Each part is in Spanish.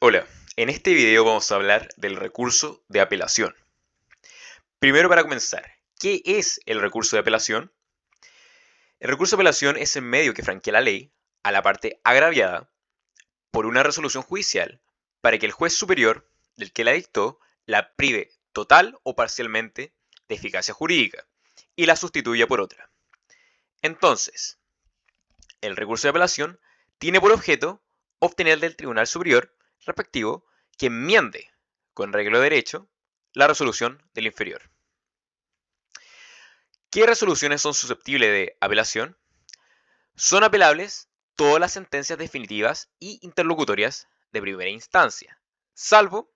Hola, en este video vamos a hablar del recurso de apelación. Primero, para comenzar, ¿qué es el recurso de apelación? El recurso de apelación es el medio que franquea la ley a la parte agraviada por una resolución judicial para que el juez superior del que la dictó la prive total o parcialmente de eficacia jurídica y la sustituya por otra. Entonces, el recurso de apelación tiene por objeto obtener del Tribunal Superior respectivo que enmiende, con arreglo de derecho, la resolución del inferior. ¿Qué resoluciones son susceptibles de apelación? Son apelables todas las sentencias definitivas y interlocutorias de primera instancia, salvo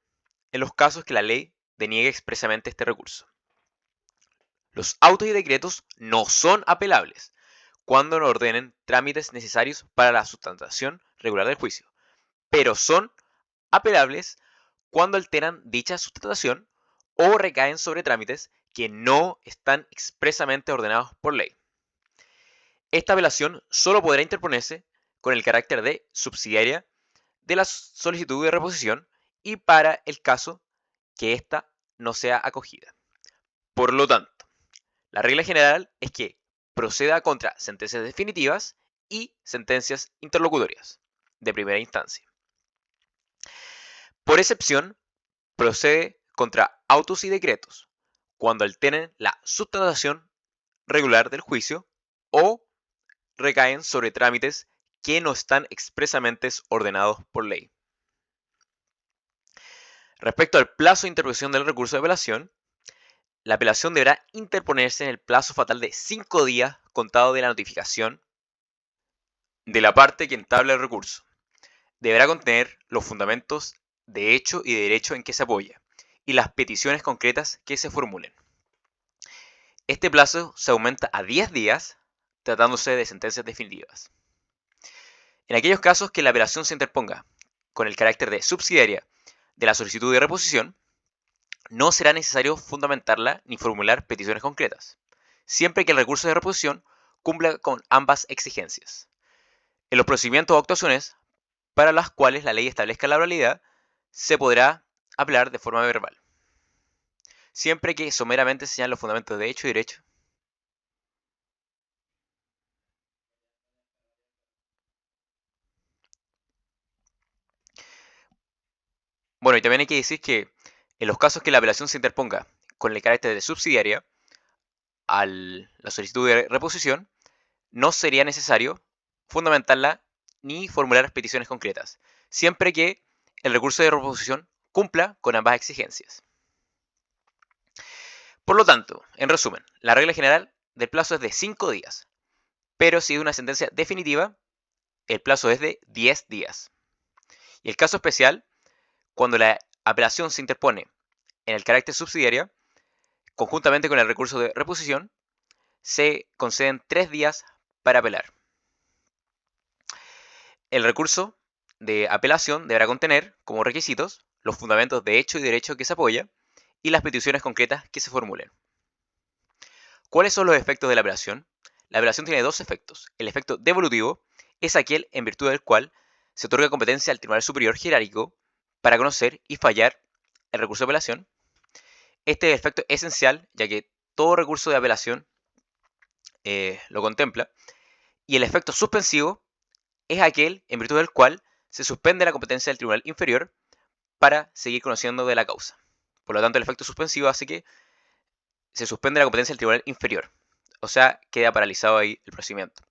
en los casos que la ley deniegue expresamente este recurso. Los autos y decretos no son apelables cuando no ordenen trámites necesarios para la sustentación regular del juicio, pero son apelables cuando alteran dicha sustentación o recaen sobre trámites que no están expresamente ordenados por ley. Esta apelación solo podrá interponerse con el carácter de subsidiaria de la solicitud de reposición y para el caso que ésta no sea acogida. Por lo tanto, la regla general es que proceda contra sentencias definitivas y sentencias interlocutorias de primera instancia. Por excepción, procede contra autos y decretos cuando alteren la sustentación regular del juicio o recaen sobre trámites que no están expresamente ordenados por ley. Respecto al plazo de interposición del recurso de apelación, la apelación deberá interponerse en el plazo fatal de 5 días contado de la notificación de la parte que entable el recurso. Deberá contener los fundamentos de hecho y de derecho en que se apoya y las peticiones concretas que se formulen. Este plazo se aumenta a 10 días tratándose de sentencias definitivas. En aquellos casos que la apelación se interponga con el carácter de subsidiaria de la solicitud de reposición, no será necesario fundamentarla ni formular peticiones concretas, siempre que el recurso de reposición cumpla con ambas exigencias. En los procedimientos o actuaciones para las cuales la ley establezca la oralidad, se podrá apelar de forma verbal, siempre que someramente señalen los fundamentos de hecho y derecho. Bueno, y también hay que decir que en los casos que la apelación se interponga con el carácter de subsidiaria a la solicitud de reposición, no sería necesario fundamentarla ni formular peticiones concretas, siempre que el recurso de reposición cumpla con ambas exigencias. Por lo tanto, en resumen, la regla general del plazo es de 5 días, pero si es una sentencia definitiva, el plazo es de 10 días. Y el caso especial, cuando la apelación se interpone en el carácter subsidiario, conjuntamente con el recurso de reposición, se conceden 3 días para apelar. El recurso de apelación deberá contener, como requisitos, los fundamentos de hecho y derecho que se apoya y las peticiones concretas que se formulen. ¿Cuáles son los efectos de la apelación? La apelación tiene dos efectos. El efecto devolutivo es aquel en virtud del cual se otorga competencia al Tribunal Superior Jerárquico para conocer y fallar el recurso de apelación. Este efecto es esencial, ya que todo recurso de apelación lo contempla. Y el efecto suspensivo es aquel en virtud del cual se suspende la competencia del Tribunal Inferior para seguir conociendo de la causa. Por lo tanto, el efecto suspensivo hace que se suspende la competencia del Tribunal Inferior. O sea, queda paralizado ahí el procedimiento.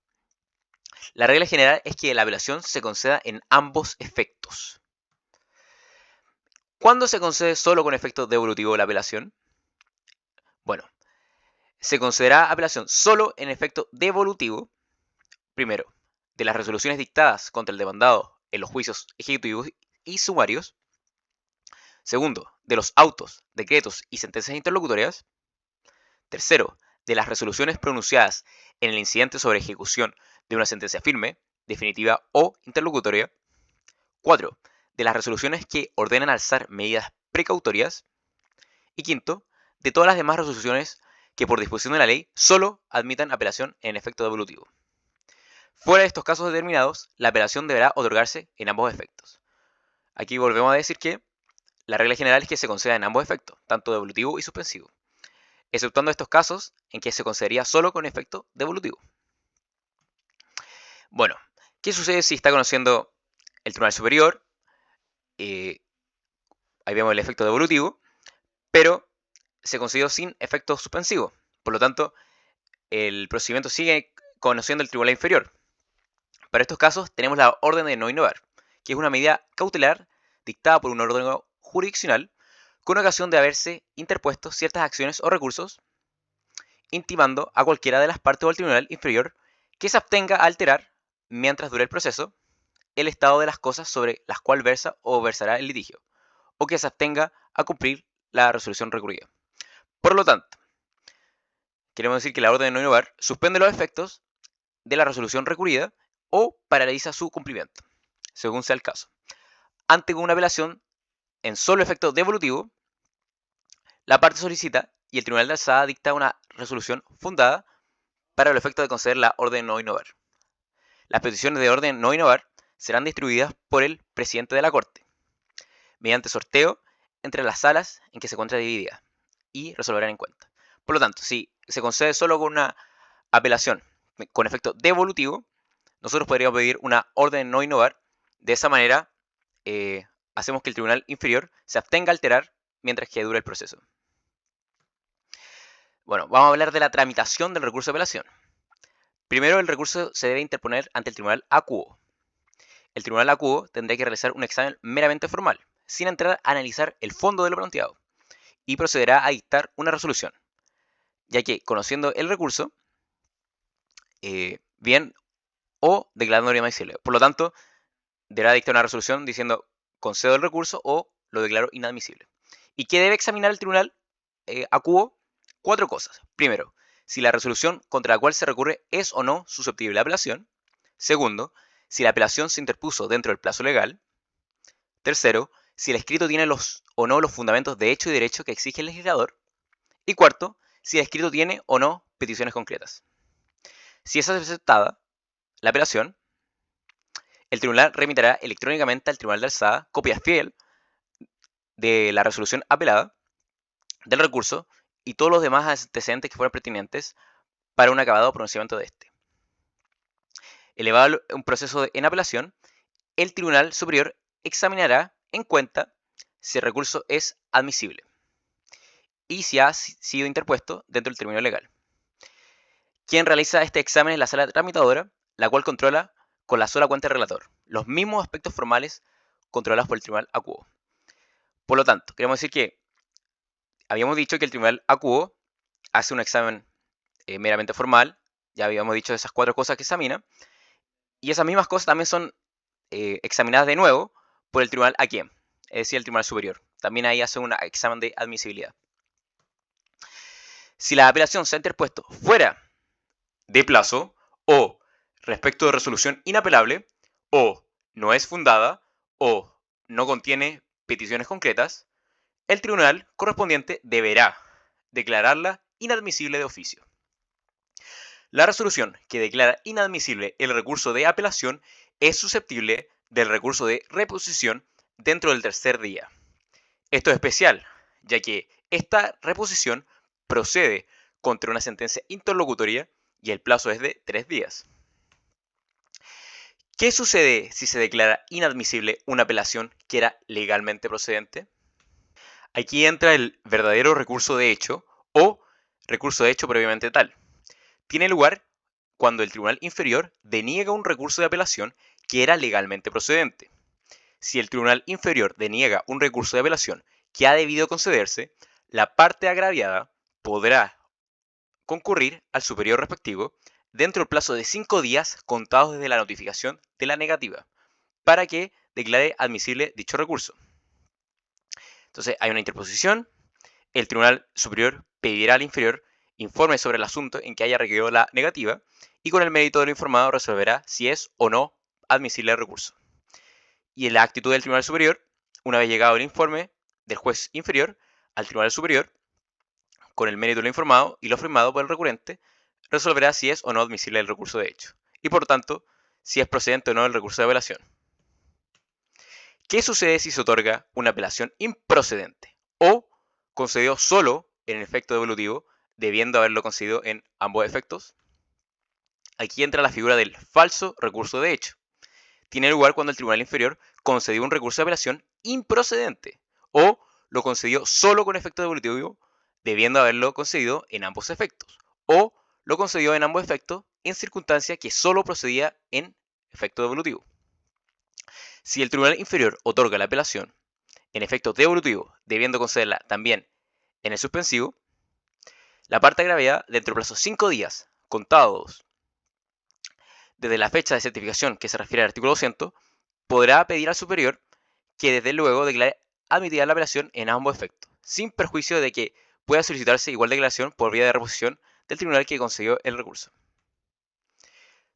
La regla general es que la apelación se conceda en ambos efectos. ¿Cuándo se concede solo con efecto devolutivo la apelación? Bueno, se concederá apelación solo en efecto devolutivo, primero, de las resoluciones dictadas contra el demandado en los juicios ejecutivos y sumarios. Segundo, de los autos, decretos y sentencias interlocutorias. Tercero, de las resoluciones pronunciadas en el incidente sobre ejecución de una sentencia firme, definitiva o interlocutoria. 4. De las resoluciones que ordenan alzar medidas precautorias. Y quinto, de todas las demás resoluciones que por disposición de la ley solo admitan apelación en efecto devolutivo. Fuera de estos casos determinados, la apelación deberá otorgarse en ambos efectos. Aquí volvemos a decir que la regla general es que se conceda en ambos efectos, tanto devolutivo y suspensivo, exceptuando estos casos en que se concedería solo con efecto devolutivo. Bueno, ¿qué sucede si está conociendo el tribunal superior? Ahí vemos el efecto devolutivo, pero se concedió sin efecto suspensivo. Por lo tanto, el procedimiento sigue conociendo el tribunal inferior. Para estos casos tenemos la orden de no innovar, que es una medida cautelar dictada por un órgano jurisdiccional con ocasión de haberse interpuesto ciertas acciones o recursos, intimando a cualquiera de las partes o al tribunal inferior que se abstenga a alterar, mientras dure el proceso, el estado de las cosas sobre las cuales versa o versará el litigio, o que se abstenga a cumplir la resolución recurrida. Por lo tanto, queremos decir que la orden de no innovar suspende los efectos de la resolución recurrida o paraliza su cumplimiento, según sea el caso. Ante una apelación en solo efecto devolutivo, la parte solicita y el tribunal de alzada dicta una resolución fundada para el efecto de conceder la orden no innovar. Las peticiones de orden no innovar serán distribuidas por el presidente de la Corte, mediante sorteo entre las salas en que se encuentra dividida, y resolverán en cuenta. Por lo tanto, si se concede solo con una apelación con efecto devolutivo, nosotros podríamos pedir una orden no innovar. De esa manera, hacemos que el tribunal inferior se abstenga a alterar mientras que dura el proceso. Bueno, vamos a hablar de la tramitación del recurso de apelación. Primero, el recurso se debe interponer ante el tribunal acuo. El tribunal acuo tendrá que realizar un examen meramente formal, sin entrar a analizar el fondo de lo planteado, y procederá a dictar una resolución, ya que conociendo el recurso, bien o declarando inadmisible. Por lo tanto, deberá dictar una resolución diciendo concedo el recurso o lo declaro inadmisible. ¿Y qué debe examinar el tribunal acuo? 4 cosas. Primero, si la resolución contra la cual se recurre es o no susceptible de apelación. Segundo, si la apelación se interpuso dentro del plazo legal. Tercero, si el escrito tiene o no los fundamentos de hecho y derecho que exige el legislador. Y cuarto, si el escrito tiene o no peticiones concretas. Si es aceptada la apelación, el tribunal remitirá electrónicamente al tribunal de alzada copia fiel de la resolución apelada, del recurso y todos los demás antecedentes que fueran pertinentes para un acabado pronunciamiento de este. Elevado un proceso en apelación, el Tribunal Superior examinará en cuenta si el recurso es admisible y si ha sido interpuesto dentro del término legal. Quien realiza este examen es la sala tramitadora, la cual controla con la sola cuenta del relator los mismos aspectos formales controlados por el Tribunal acuo. Por lo tanto, queremos decir que habíamos dicho que el Tribunal acuo hace un examen meramente formal, ya habíamos dicho esas 4 cosas que examina, y esas mismas cosas también son examinadas de nuevo por el Tribunal aquiem, es decir, el Tribunal Superior. También ahí hace un examen de admisibilidad. Si la apelación se ha interpuesto fuera de plazo, o respecto de resolución inapelable, o no es fundada, o no contiene peticiones concretas, el tribunal correspondiente deberá declararla inadmisible de oficio. La resolución que declara inadmisible el recurso de apelación es susceptible del recurso de reposición dentro del tercer día. Esto es especial, ya que esta reposición procede contra una sentencia interlocutoria y el plazo es de 3 días. ¿Qué sucede si se declara inadmisible una apelación que era legalmente procedente? Aquí entra el verdadero recurso de hecho o recurso de hecho previamente tal. Tiene lugar cuando el tribunal inferior deniega un recurso de apelación que era legalmente procedente. Si el tribunal inferior deniega un recurso de apelación que ha debido concederse, la parte agraviada podrá concurrir al superior respectivo dentro del plazo de 5 días contados desde la notificación de la negativa para que declare admisible dicho recurso. Entonces hay una interposición, el tribunal superior pedirá al inferior informe sobre el asunto en que haya requerido la negativa y con el mérito de lo informado resolverá si es o no admisible el recurso. Y en la actitud del tribunal superior, una vez llegado el informe del juez inferior al tribunal superior, con el mérito de lo informado y lo firmado por el recurrente, resolverá si es o no admisible el recurso de hecho, y por tanto, si es procedente o no el recurso de apelación. ¿Qué sucede si se otorga una apelación improcedente o concedido solo en el efecto devolutivo, debiendo haberlo concedido en ambos efectos? Aquí entra la figura del falso recurso de hecho. Tiene lugar cuando el tribunal inferior concedió un recurso de apelación improcedente o lo concedió solo con efecto devolutivo, debiendo haberlo concedido en ambos efectos, o lo concedió en ambos efectos en circunstancia que solo procedía en efecto devolutivo. Si el tribunal inferior otorga la apelación en efecto devolutivo, debiendo concederla también en el suspensivo, la parte agraviada, dentro del plazo de 5 días contados desde la fecha de certificación que se refiere al artículo 200, podrá pedir al superior que desde luego declare admitida la apelación en ambos efectos, sin perjuicio de que pueda solicitarse igual declaración por vía de reposición del tribunal que concedió el recurso.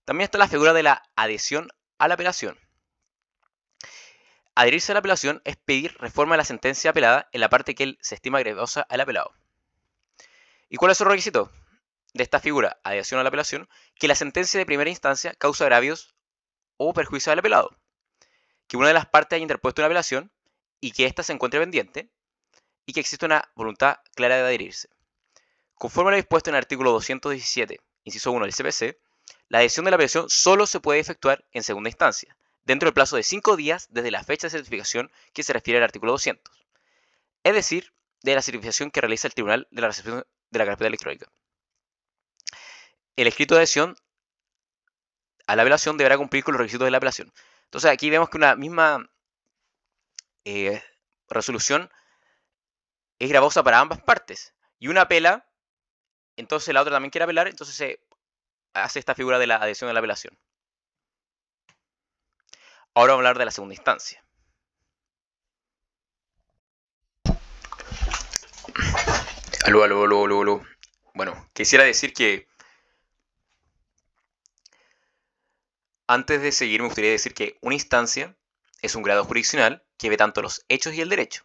También está la figura de la adhesión a la apelación. Adherirse a la apelación es pedir reforma de la sentencia apelada en la parte que él se estima gravosa al apelado. ¿Y cuál es el requisito de esta figura, adhesión a la apelación? Que la sentencia de primera instancia causa agravios o perjuicios al apelado, que una de las partes haya interpuesto una apelación y que ésta se encuentre pendiente y que existe una voluntad clara de adherirse. Conforme a lo dispuesto en el artículo 217, inciso 1 del CPC, la adhesión de la apelación solo se puede efectuar en segunda instancia, dentro del plazo de 5 días desde la fecha de certificación que se refiere al artículo 200, es decir, de la certificación que realiza el tribunal de la recepción de la carpeta electrónica. El escrito de adhesión a la apelación deberá cumplir con los requisitos de la apelación. Entonces aquí vemos que una misma resolución es gravosa para ambas partes. Y una apela, entonces la otra también quiere apelar, entonces se hace esta figura de la adhesión a la apelación. Ahora vamos a hablar de la segunda instancia. Aló. Bueno, quisiera decir que antes de seguir me gustaría decir que una instancia es un grado jurisdiccional que ve tanto los hechos y el derecho.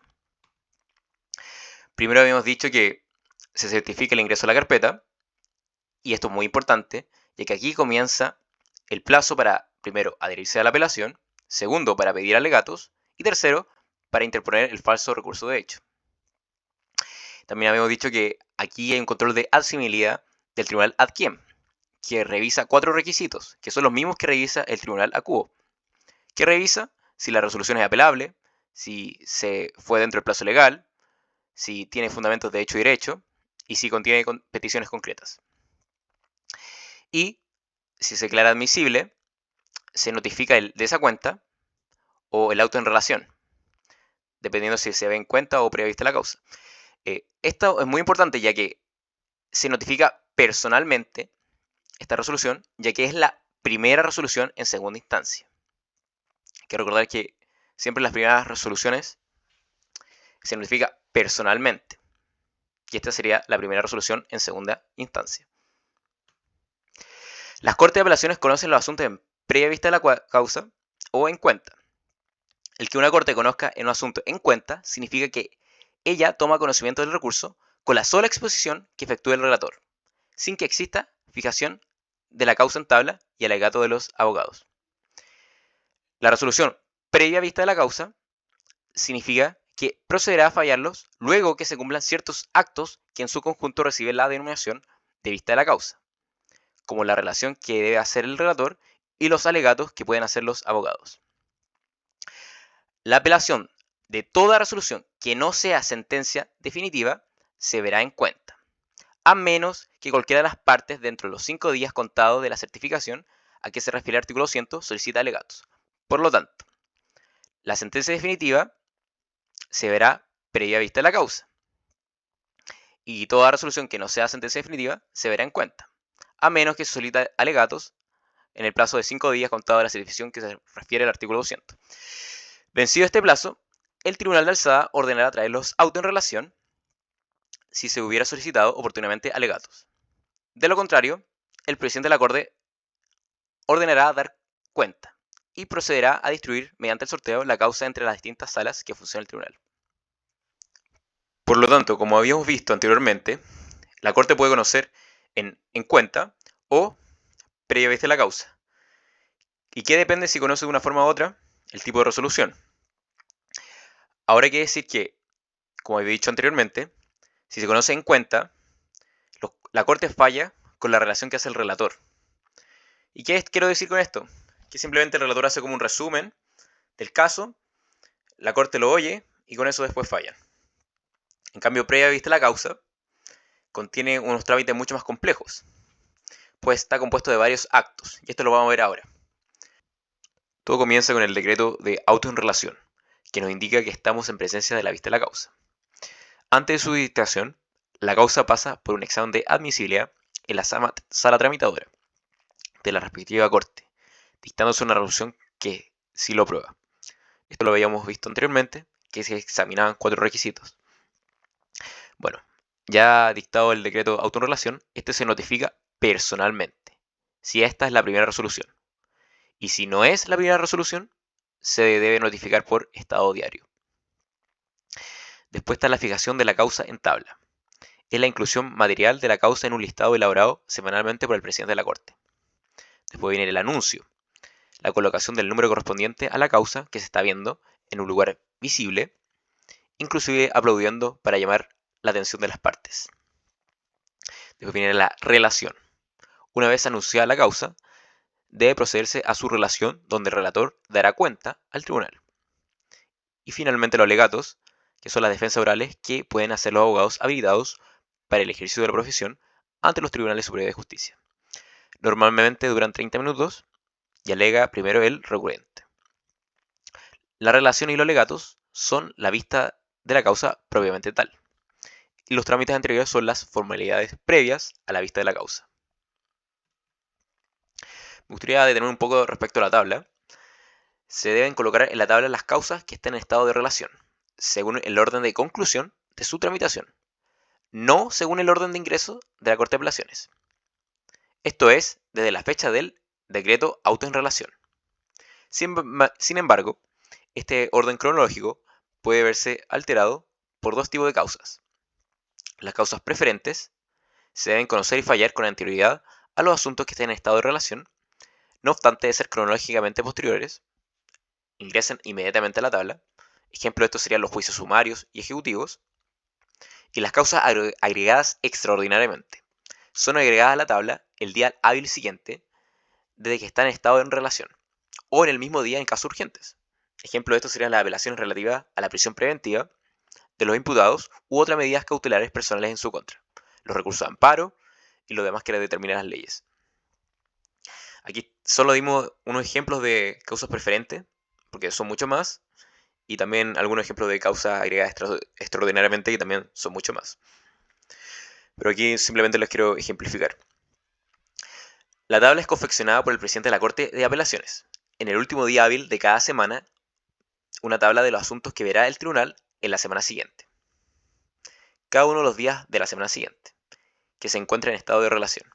Primero habíamos dicho que se certifica el ingreso a la carpeta, y esto es muy importante, ya que aquí comienza el plazo para, primero, adherirse a la apelación, segundo, para pedir alegatos, y tercero, para interponer el falso recurso de hecho. También habíamos dicho que aquí hay un control de admisibilidad del tribunal ad quiem, que revisa 4 requisitos, que son los mismos que revisa el tribunal acuo, que revisa si la resolución es apelable, si se fue dentro del plazo legal, si tiene fundamentos de hecho y derecho, y si contiene peticiones concretas. Y si se declara admisible, se notifica el desacuenta o el auto en relación, dependiendo si se ve en cuenta o prevista la causa. Esto es muy importante, ya que se notifica personalmente esta resolución, ya que es la primera resolución en segunda instancia. Quiero recordar que siempre las primeras resoluciones se notifica personalmente, y esta sería la primera resolución en segunda instancia. Las Cortes de Apelaciones conocen los asuntos en previa vista de la causa o en cuenta. El que una Corte conozca en un asunto en cuenta significa que ella toma conocimiento del recurso con la sola exposición que efectúe el relator, sin que exista fijación de la causa en tabla y alegato de los abogados. La resolución previa vista de la causa significa que procederá a fallarlos luego que se cumplan ciertos actos que en su conjunto reciben la denominación de vista de la causa, como la relación que debe hacer el relator y los alegatos que pueden hacer los abogados. La apelación de toda resolución que no sea sentencia definitiva se verá en cuenta, a menos que cualquiera de las partes dentro de los 5 días contados de la certificación a que se refiere el artículo 100 solicita alegatos. Por lo tanto, la sentencia definitiva se verá previa vista de la causa, y toda resolución que no sea sentencia definitiva se verá en cuenta, a menos que se solicite alegatos en el plazo de 5 días contado de la certificación que se refiere al artículo 200. Vencido este plazo, el Tribunal de Alzada ordenará traer los autos en relación si se hubiera solicitado oportunamente alegatos. De lo contrario, el presidente de la Corte ordenará dar cuenta y procederá a distribuir mediante el sorteo la causa entre las distintas salas que funciona el tribunal. Por lo tanto, como habíamos visto anteriormente, la Corte puede conocer en cuenta o previa vista de la causa. ¿Y qué depende si conoce de una forma u otra? El tipo de resolución. Ahora hay que decir que, como he dicho anteriormente, si se conoce en cuenta, la Corte falla con la relación que hace el relator. ¿Y qué quiero decir con esto? Que simplemente el relator hace como un resumen del caso, la Corte lo oye y con eso después fallan. En cambio, previa vista la causa, contiene unos trámites mucho más complejos, pues está compuesto de varios actos, y esto lo vamos a ver ahora. Todo comienza con el decreto de auto en relación, que nos indica que estamos en presencia de la vista de la causa. Antes de su dictación, la causa pasa por un examen de admisibilidad en la sala tramitadora de la respectiva corte, dictándose una resolución que sí lo prueba. Esto lo habíamos visto anteriormente, que se examinaban 4 requisitos. Bueno, ya dictado el decreto de autorrelación, este se notifica personalmente, si esta es la primera resolución. Y si no es la primera resolución, se debe notificar por estado diario. Después está la fijación de la causa en tabla. Es la inclusión material de la causa en un listado elaborado semanalmente por el presidente de la Corte. Después viene el anuncio, la colocación del número correspondiente a la causa que se está viendo en un lugar visible, inclusive aplaudiendo para llamar la atención de las partes. Después viene la relación. Una vez anunciada la causa, debe procederse a su relación donde el relator dará cuenta al tribunal. Y finalmente los alegatos, que son las defensas orales que pueden hacer los abogados habilitados para el ejercicio de la profesión ante los tribunales superiores de justicia. Normalmente duran 30 minutos y alega primero el recurrente. La relación y los alegatos son la vista de la causa propiamente tal. Y los trámites anteriores son las formalidades previas a la vista de la causa. Me gustaría detener un poco respecto a la tabla. Se deben colocar en la tabla las causas que estén en estado de relación, según el orden de conclusión de su tramitación, no según el orden de ingreso de la Corte de Apelaciones. Esto es, desde la fecha del decreto auto en relación. Sin embargo, este orden cronológico puede verse alterado por 2 tipos de causas. Las causas preferentes se deben conocer y fallar con anterioridad a los asuntos que estén en estado de relación, no obstante de ser cronológicamente posteriores, ingresen inmediatamente a la tabla. Ejemplo de esto serían los juicios sumarios y ejecutivos. Y las causas agregadas extraordinariamente. Son agregadas a la tabla el día hábil siguiente desde que están en estado en relación, o en el mismo día en casos urgentes. Ejemplo de esto serían las apelaciones relativas a la prisión preventiva de los imputados u otras medidas cautelares personales en su contra, los recursos de amparo y lo demás que le determinan las leyes. Aquí solo dimos unos ejemplos de causas preferentes, porque son mucho más, y también algunos ejemplos de causas agregadas extraordinariamente, que también son mucho más. Pero aquí simplemente les quiero ejemplificar. La tabla es confeccionada por el presidente de la Corte de Apelaciones. En el último día hábil de cada semana, una tabla de los asuntos que verá el tribunal en la semana siguiente. Cada uno de los días de la semana siguiente, que se encuentra en estado de relación.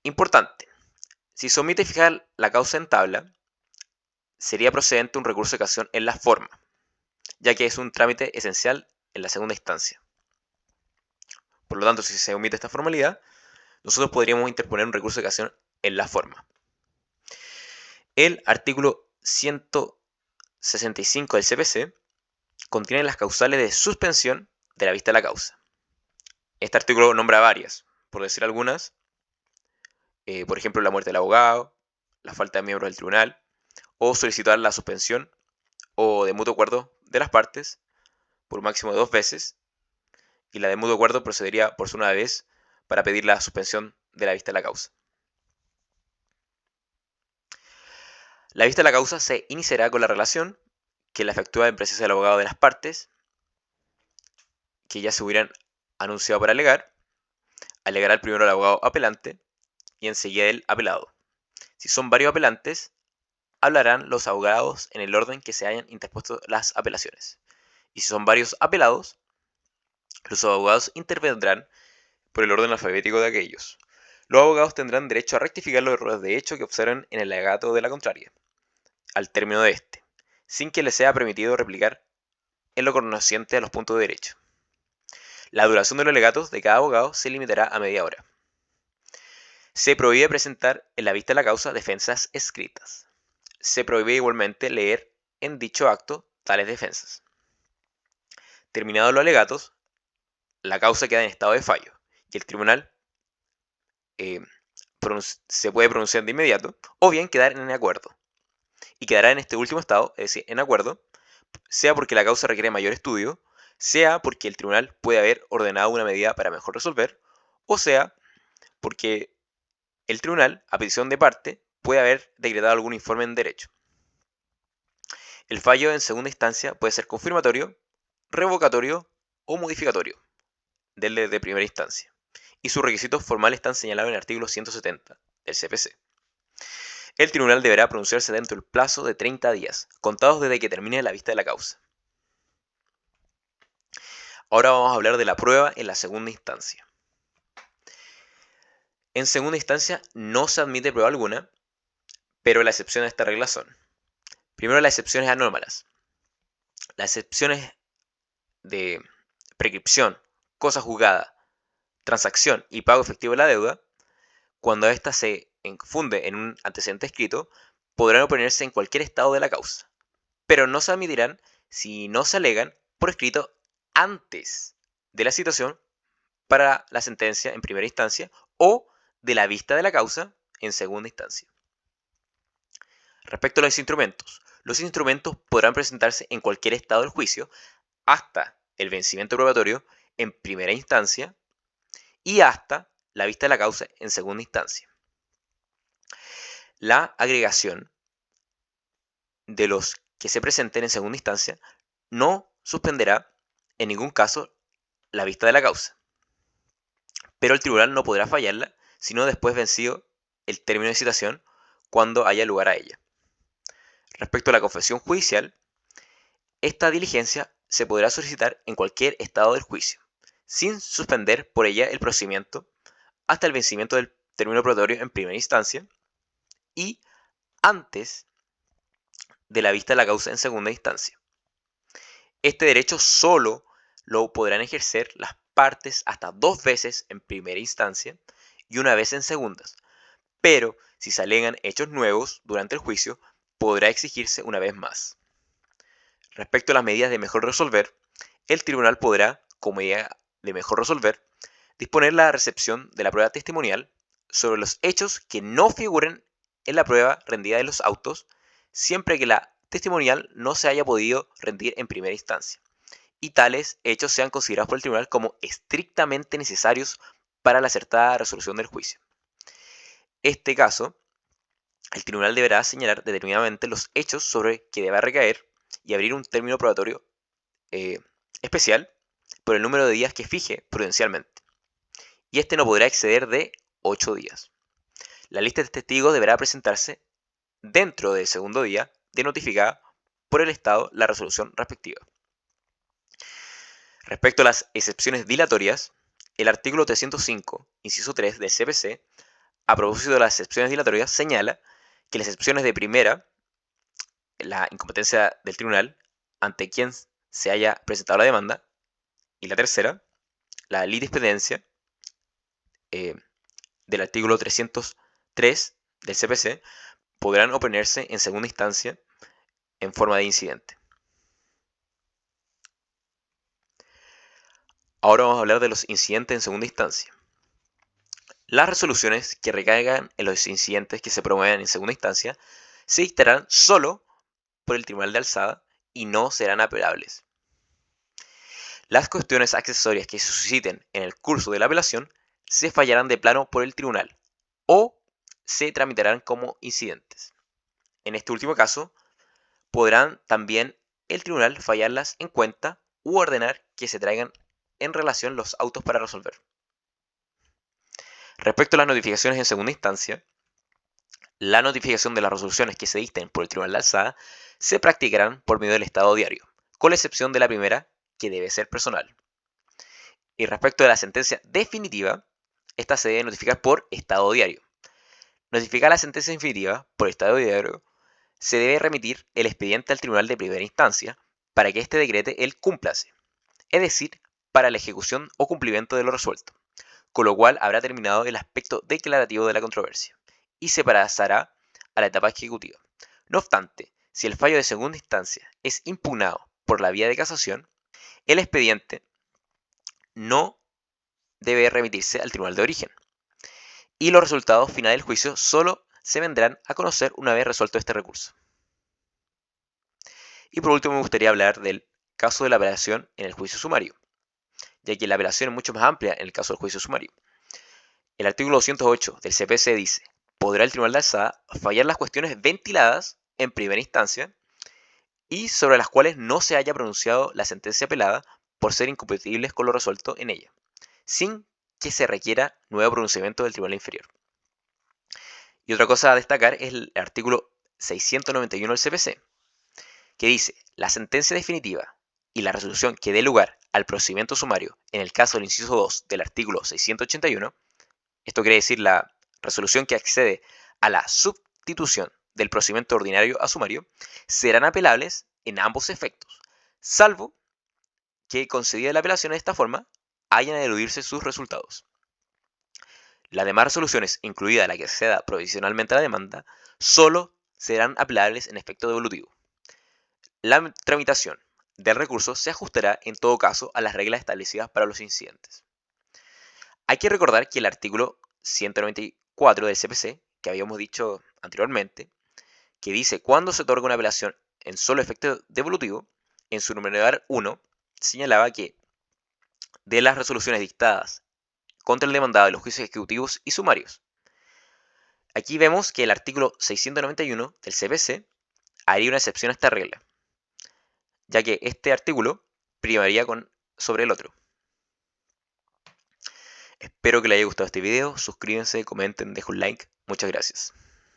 Importante, si se omite fijar la causa en tabla, sería procedente un recurso de casación en la forma, ya que es un trámite esencial en la segunda instancia. Por lo tanto, si se omite esta formalidad, nosotros podríamos interponer un recurso de casación en la forma. El artículo 165 del CPC contiene las causales de suspensión de la vista de la causa. Este artículo nombra varias, por decir algunas, por ejemplo, la muerte del abogado, la falta de miembros del tribunal, o solicitar la suspensión o de mutuo acuerdo de las partes por un máximo de 2 veces, y la de mutuo acuerdo procedería por una vez para pedir la suspensión de la vista de la causa. La vista de la causa se iniciará con la relación que la efectúa en presencia del abogado de las partes, que ya se hubieran anunciado para alegar. Alegará primero el abogado apelante y enseguida el apelado. Si son varios apelantes, hablarán los abogados en el orden que se hayan interpuesto las apelaciones. Y si son varios apelados, los abogados intervendrán por el orden alfabético de aquellos. Los abogados tendrán derecho a rectificar los errores de hecho que observen en el alegato de la contraria, al término de este, sin que les sea permitido replicar en lo conociente a los puntos de derecho. La duración de los alegatos de cada abogado se limitará a media hora. Se prohíbe presentar en la vista de la causa defensas escritas. Se prohíbe igualmente leer en dicho acto tales defensas. Terminados los alegatos, la causa queda en estado de fallo y el tribunal se puede pronunciar de inmediato o bien quedar en acuerdo. Y quedará en este último estado, es decir, en acuerdo, sea porque la causa requiere mayor estudio, sea porque el tribunal puede haber ordenado una medida para mejor resolver, o sea porque el tribunal, a petición de parte, puede haber decretado algún informe en derecho. El fallo en segunda instancia puede ser confirmatorio, revocatorio o modificatorio del de primera instancia, y sus requisitos formales están señalados en el artículo 170 del CPC. El tribunal deberá pronunciarse dentro del plazo de 30 días, contados desde que termine la vista de la causa. Ahora vamos a hablar de la prueba en la segunda instancia. En segunda instancia no se admite prueba alguna, pero las excepciones a esta regla son: primero, las excepciones anómalas. Las excepciones de prescripción, cosa juzgada, transacción y pago efectivo de la deuda, cuando ésta se funde en un antecedente escrito, podrán oponerse en cualquier estado de la causa, pero no se admitirán si no se alegan por escrito antes de la citación para la sentencia en primera instancia o de la vista de la causa en segunda instancia. Respecto a los instrumentos podrán presentarse en cualquier estado del juicio hasta el vencimiento probatorio en primera instancia y hasta la vista de la causa en segunda instancia. La agregación de los que se presenten en segunda instancia no suspenderá en ningún caso la vista de la causa, pero el tribunal no podrá fallarla sino después vencido el término de citación cuando haya lugar a ella. Respecto a la confesión judicial, esta diligencia se podrá solicitar en cualquier estado del juicio, sin suspender por ella el procedimiento hasta el vencimiento del término probatorio en primera instancia y antes de la vista de la causa en segunda instancia. Este derecho solo lo podrán ejercer las partes hasta 2 veces en primera instancia y 1 vez en segundas, pero si se alegan hechos nuevos durante el juicio, podrá exigirse 1 vez más. Respecto a las medidas de mejor resolver, el tribunal podrá, como medida de mejor resolver, disponer la recepción de la prueba testimonial sobre los hechos que no figuren en la prueba rendida de los autos, siempre que la testimonial no se haya podido rendir en primera instancia, y tales hechos sean considerados por el tribunal como estrictamente necesarios para la acertada resolución del juicio. Este caso, el tribunal deberá señalar determinadamente los hechos sobre que deba recaer y abrir un término probatorio especial por el número de días que fije prudencialmente, y este no podrá exceder de 8 días. La lista de testigos deberá presentarse dentro del segundo día de notificada por el Estado la resolución respectiva. Respecto a las excepciones dilatorias, el artículo 305, inciso 3 del CPC, a propósito de las excepciones dilatorias, señala que las excepciones de primera, la incompetencia del tribunal ante quien se haya presentado la demanda, y la tercera, la litispendencia del artículo 303 del CPC, podrán oponerse en segunda instancia en forma de incidente. Ahora vamos a hablar de los incidentes en segunda instancia. Las resoluciones que recaigan en los incidentes que se promuevan en segunda instancia se dictarán solo por el tribunal de alzada y no serán apelables. Las cuestiones accesorias que se susciten en el curso de la apelación se fallarán de plano por el tribunal o se tramitarán como incidentes. En este último caso, podrán también el tribunal fallarlas en cuenta u ordenar que se traigan en relación los autos para resolver. Respecto a las notificaciones en segunda instancia, la notificación de las resoluciones que se dicten por el tribunal de alzada se practicarán por medio del estado diario, con la excepción de la primera, que debe ser personal. Y respecto de la sentencia definitiva, esta se debe notificar por estado diario. Notificar la sentencia definitiva por estado diario, se debe remitir el expediente al tribunal de primera instancia para que éste decrete el cúmplase, es decir, para la ejecución o cumplimiento de lo resuelto, con lo cual habrá terminado el aspecto declarativo de la controversia y se pasará a la etapa ejecutiva. No obstante, si el fallo de segunda instancia es impugnado por la vía de casación, el expediente no debe remitirse al tribunal de origen y los resultados finales del juicio solo se vendrán a conocer una vez resuelto este recurso. Y por último me gustaría hablar del caso de la apelación en el juicio sumario, ya que la apelación es mucho más amplia en el caso del juicio sumario. El artículo 208 del CPC dice: podrá el tribunal de alzada fallar las cuestiones ventiladas en primera instancia y sobre las cuales no se haya pronunciado la sentencia apelada por ser incompatibles con lo resuelto en ella, sin que se requiera nuevo pronunciamiento del tribunal inferior. Y otra cosa a destacar es el artículo 691 del CPC, que dice: la sentencia definitiva y la resolución que dé lugar al procedimiento sumario en el caso del inciso 2 del artículo 681, esto quiere decir la resolución que accede a la sustitución del procedimiento ordinario a sumario, serán apelables en ambos efectos, salvo que, concedida la apelación de esta forma, hayan de eludirse sus resultados. Las demás resoluciones, incluida la que acceda provisionalmente a la demanda, solo serán apelables en efecto devolutivo. La tramitación del recurso se ajustará en todo caso a las reglas establecidas para los incidentes. Hay que recordar que el artículo 194 del CPC, que habíamos dicho anteriormente, que dice cuándo se otorga una apelación en solo efecto devolutivo, en su numeral 1 señalaba que de las resoluciones dictadas contra el demandado y los juicios ejecutivos y sumarios. Aquí vemos que el artículo 691 del CPC haría una excepción a esta regla, ya que este artículo primaría sobre el otro. Espero que les haya gustado este video, suscríbanse, comenten, dejen un like, muchas gracias.